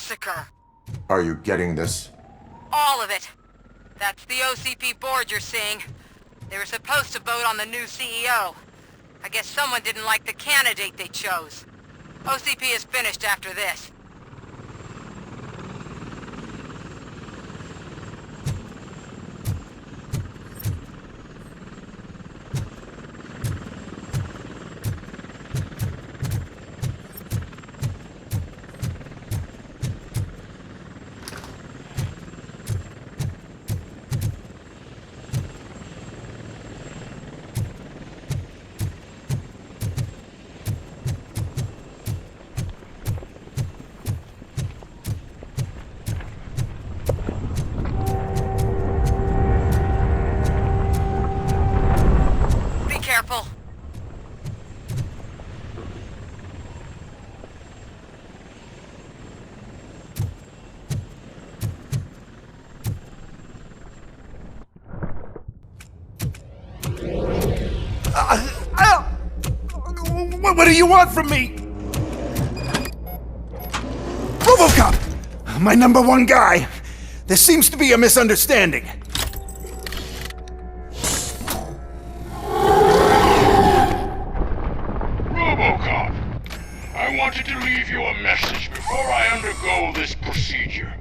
massacre. Are you getting this? All of it. That's the OCP board you're seeing. They were supposed to vote on the new CEO. I guess someone didn't like the candidate they chose. OCP is finished after this. Careful. What do you want from me? Robocop! My #1 guy. There seems to be a misunderstanding. Robocop, I wanted to leave you a message before I undergo this procedure.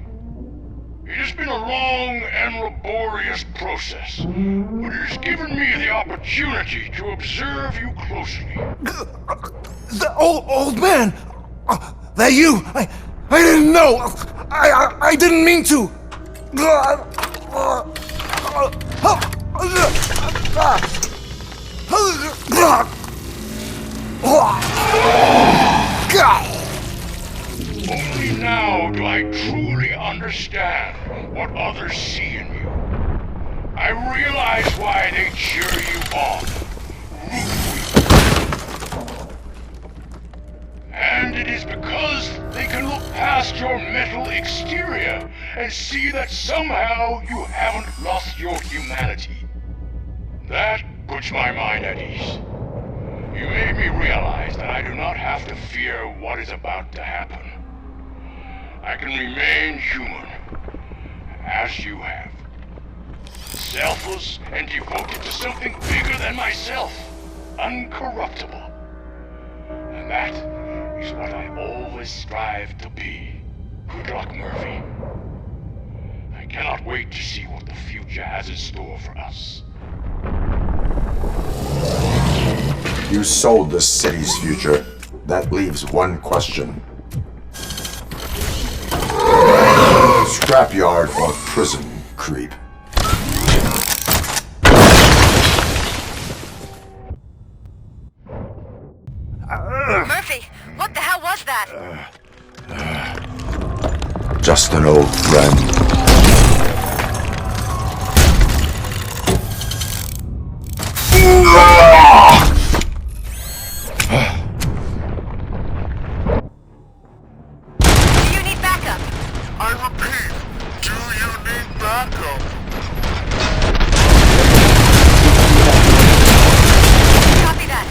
It has been a long and laborious process, but it has given me the opportunity to observe you closely. The old man! That you? I didn't know! I didn't mean to! Only now do I truly understand what others see in you. I realize why they cheer you on, root for you. And it is because they can look past your metal exterior and see that somehow you haven't lost your humanity. That puts my mind at ease. You made me realize that I do not have to fear what is about to happen. I can remain human, as you have. Selfless and devoted to something bigger than myself. Uncorruptible. And that is what I always strive to be. Good luck, Murphy. I cannot wait to see what the future has in store for us. You sold the city's future. That leaves one question. Scrapyard or prison, creep? Murphy, what the hell was that? Just an old friend. Do you need backup? I repeat, do you need backup? Copy that.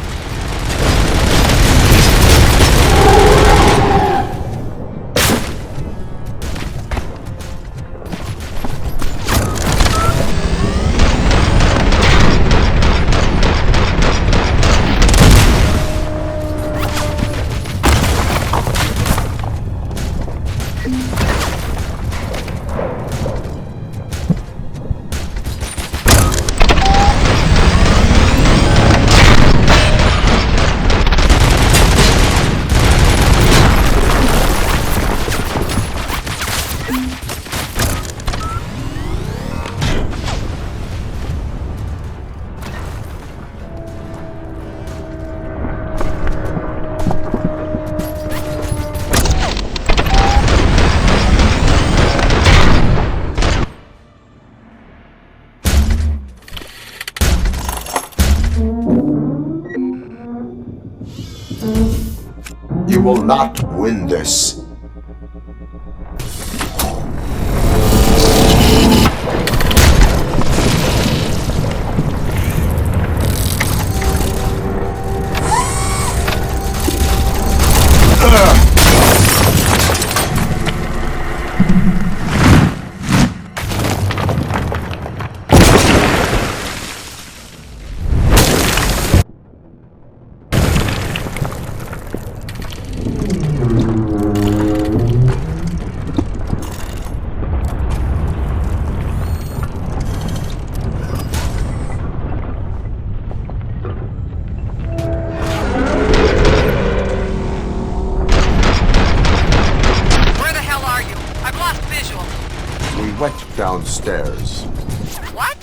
You will not win this. downstairs. What?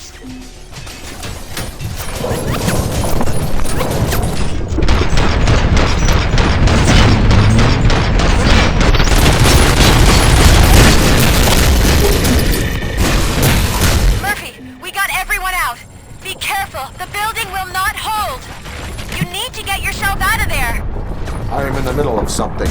Murphy, we got everyone out. Be careful, the building will not hold. You need to get yourself out of there. I am in the middle of something.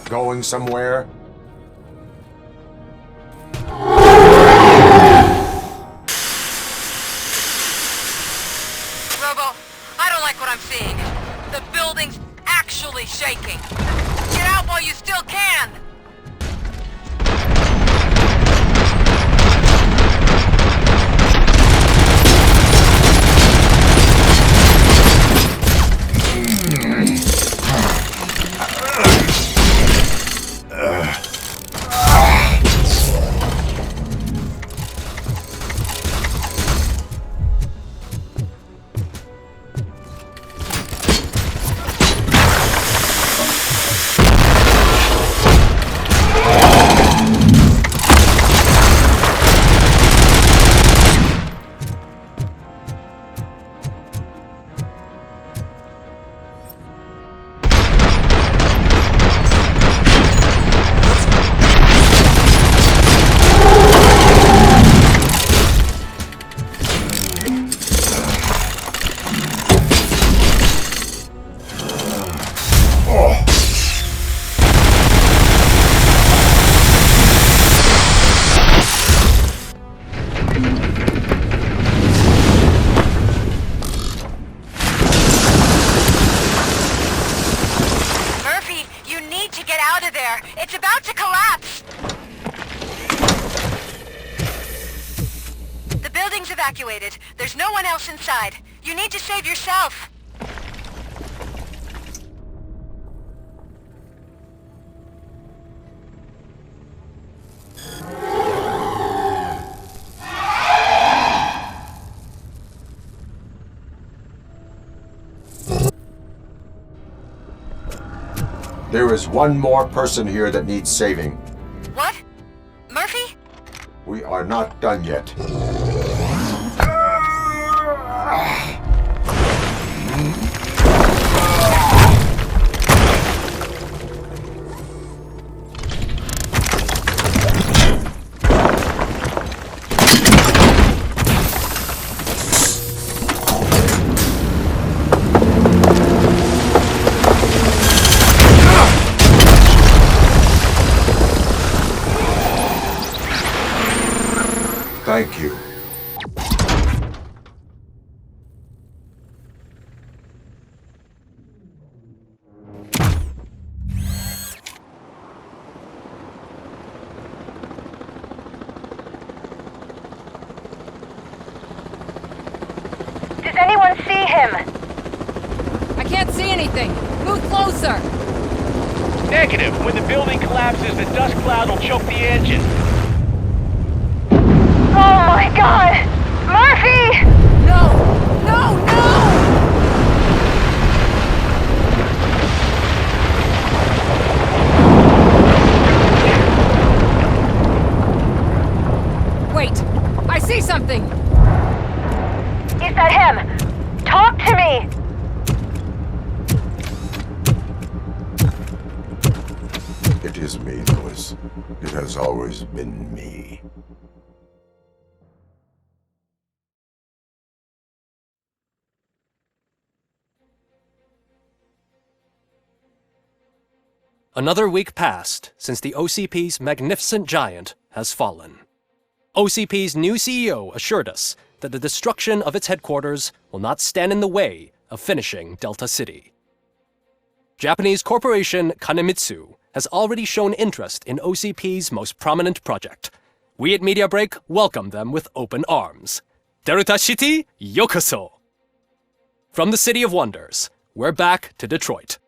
Going somewhere? Robo, I don't like what I'm seeing. The building's actually shaking. Get out while you still can! It's about to collapse! The building's evacuated. There's no one else inside. You need to save yourself. There is one more person here that needs saving. What? Murphy? We are not done yet. Thank you. Does anyone see him? I can't see anything. Move closer. Negative. When the building collapses, the dust cloud will choke the engine. Oh my god! Murphy! No! No, no! Wait! I see something! Is that him? Talk to me! It is me, Lewis. It has always been me. Another week passed since the OCP's magnificent giant has fallen. OCP's new CEO assured us that the destruction of its headquarters will not stand in the way of finishing Delta City. Japanese corporation Kanemitsu has already shown interest in OCP's most prominent project. We at Media Break welcome them with open arms. Delta City, yokoso! From the City of Wonders, we're back to Detroit.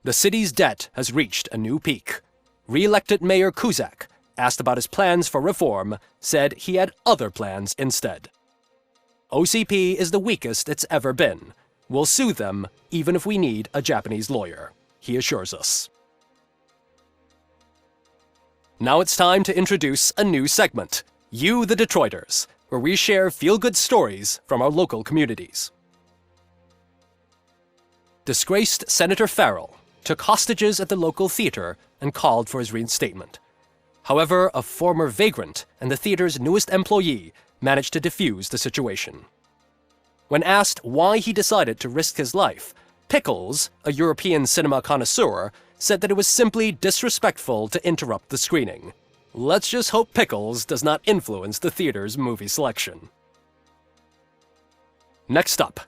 The city's debt has reached a new peak. Re-elected Mayor Cusack, asked about his plans for reform, said he had other plans instead. OCP is the weakest it's ever been. We'll sue them even if we need a Japanese lawyer, he assures us. Now it's time to introduce a new segment, You the Detroiters, where we share feel-good stories from our local communities. Disgraced Senator Farrell took hostages at the local theater and called for his reinstatement. However, a former vagrant and the theater's newest employee managed to defuse the situation. When asked why he decided to risk his life, Pickles, a European cinema connoisseur, said that it was simply disrespectful to interrupt the screening. Let's just hope Pickles does not influence the theater's movie selection. Next up,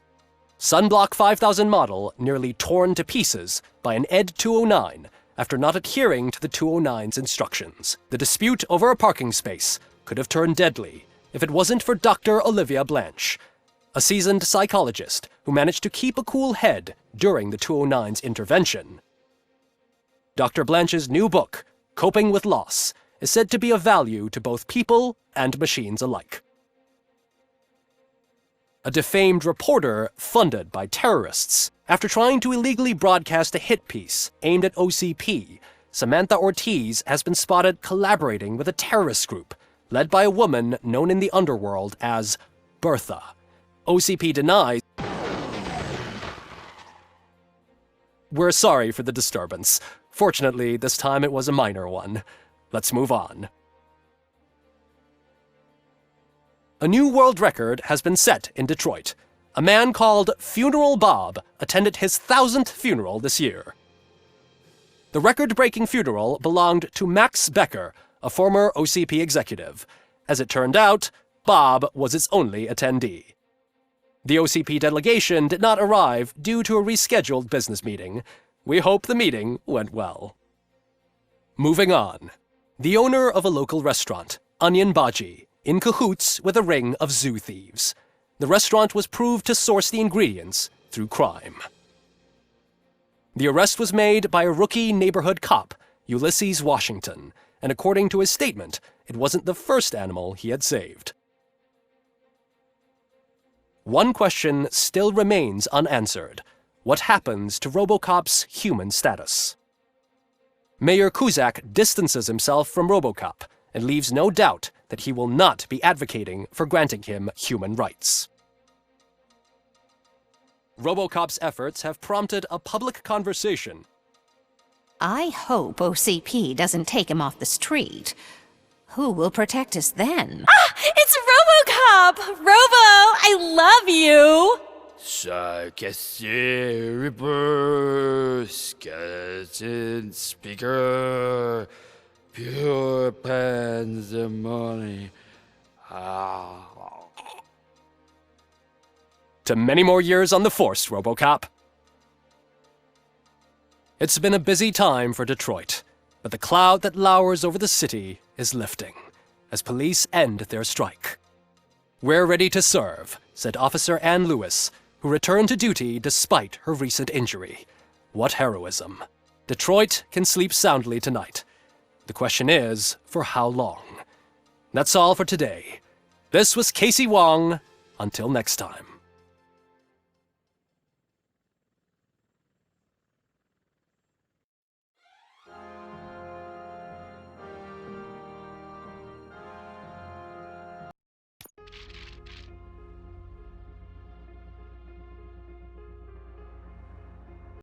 Sunblock 5000 model nearly torn to pieces by an ED 209 after not adhering to the 209's instructions. The dispute over a parking space could have turned deadly if it wasn't for Dr. Olivia Blanche, a seasoned psychologist who managed to keep a cool head during the 209's intervention. Dr. Blanche's new book, Coping with Loss, is said to be of value to both people and machines alike. A defamed reporter funded by terrorists. After trying to illegally broadcast a hit piece aimed at OCP, Samantha Ortiz has been spotted collaborating with a terrorist group led by a woman known in the underworld as Bertha. OCP denies. We're sorry for the disturbance. Fortunately, this time it was a minor one. Let's move on. A new world record has been set in Detroit. A man called Funeral Bob attended his 1000th funeral this year. The record-breaking funeral belonged to Max Becker, a former OCP executive. As it turned out, Bob was its only attendee. The OCP delegation did not arrive due to a rescheduled business meeting. We hope the meeting went well. Moving on. The owner of a local restaurant, Onion Baji, in cahoots with a ring of zoo thieves. The restaurant was proved to source the ingredients through crime. The arrest was made by a rookie neighborhood cop, Ulysses Washington, and according to his statement, it wasn't the first animal he had saved. One question still remains unanswered. What happens to Robocop's human status? Mayor Cusack distances himself from Robocop and leaves no doubt that he will not be advocating for granting him human rights. Robocop's efforts have prompted a public conversation. I hope OCP doesn't take him off the street. Who will protect us then? Ah! It's Robocop! Robo, I love you! Sarcastic Reaper, skeleton speaker, pure pandemonium. To many more years on the force, Robocop. It's been a busy time for Detroit, but the cloud that lowers over the city is lifting as police end their strike. We're ready to serve, said Officer Ann Lewis, who returned to duty despite her recent injury. What heroism. Detroit can sleep soundly tonight. The question is, for how long? That's all for today. This was Casey Wong. Until next time.